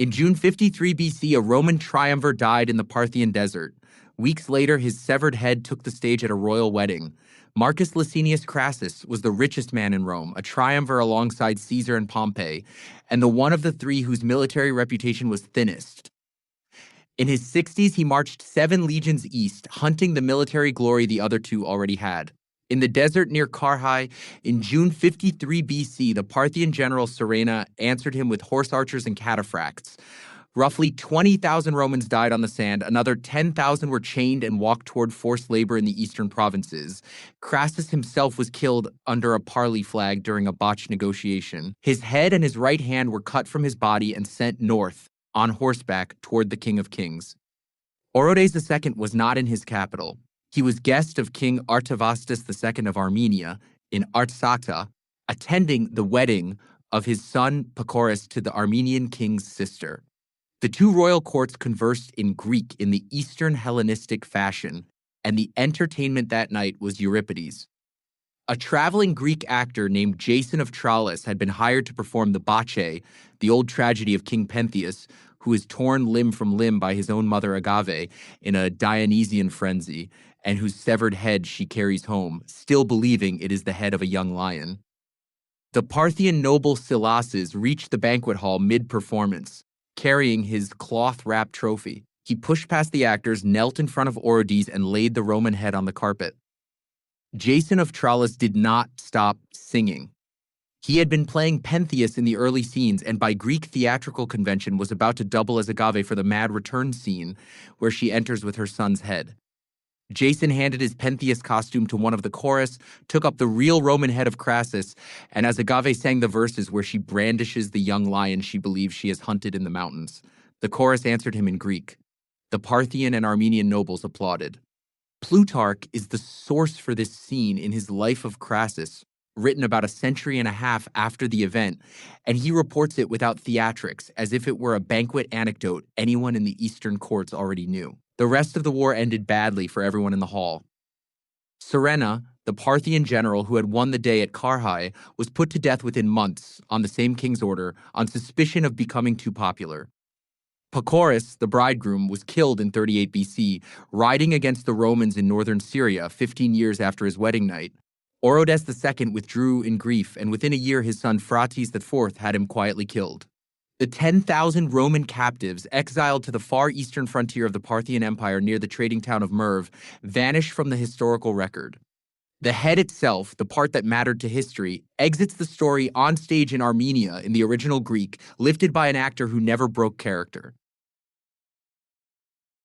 In June 53 BC, a Roman triumvir died in the Parthian desert. Weeks later, his severed head took the stage at a royal wedding. Marcus Licinius Crassus was the richest man in Rome, a triumvir alongside Caesar and Pompey, and the one of the three whose military reputation was thinnest. In his 60s, he marched 7 legions east, hunting the military glory the other two already had. In the desert near Carrhae, in June 53 BC, the Parthian general Surena answered him with horse archers and cataphracts. Roughly 20,000 Romans died on the sand. Another 10,000 were chained and walked toward forced labor in the eastern provinces. Crassus himself was killed under a parley flag during a botched negotiation. His head and his right hand were cut from his body and sent north on horseback toward the King of Kings. Orodes II was not in his capital. He was guest of King Artavasdes II of Armenia in Artsakta, attending the wedding of his son Pacorus to the Armenian king's sister. The two royal courts conversed in Greek in the Eastern Hellenistic fashion, and the entertainment that night was Euripides. A traveling Greek actor named Jason of Tralles had been hired to perform the Bacchae, the old tragedy of King Pentheus, who is torn limb from limb by his own mother Agave in a Dionysian frenzy, and whose severed head she carries home, still believing it is the head of a young lion. The Parthian noble Silasses reached the banquet hall mid-performance, carrying his cloth-wrapped trophy. He pushed past the actors, knelt in front of Orodes, and laid the Roman head on the carpet. Jason of Tralles did not stop singing. He had been playing Pentheus in the early scenes, and by Greek theatrical convention was about to double as Agave for the mad return scene, where she enters with her son's head. Jason handed his Pentheus costume to one of the chorus, took up the real Roman head of Crassus, and as Agave sang the verses where she brandishes the young lion she believes she has hunted in the mountains, the chorus answered him in Greek. The Parthian and Armenian nobles applauded. Plutarch is the source for this scene in his Life of Crassus, written about a century and a half after the event, and he reports it without theatrics, as if it were a banquet anecdote anyone in the eastern courts already knew. The rest of the war ended badly for everyone in the hall. Surena, the Parthian general who had won the day at Carrhae, was put to death within months, on the same king's order, on suspicion of becoming too popular. Pacorus, the bridegroom, was killed in 38 BC, riding against the Romans in northern Syria 15 years after his wedding night. Orodes II withdrew in grief, and within a year his son Phraates IV had him quietly killed. The 10,000 Roman captives exiled to the far eastern frontier of the Parthian Empire near the trading town of Merv vanished from the historical record. The head itself, the part that mattered to history, exits the story on stage in Armenia in the original Greek, lifted by an actor who never broke character.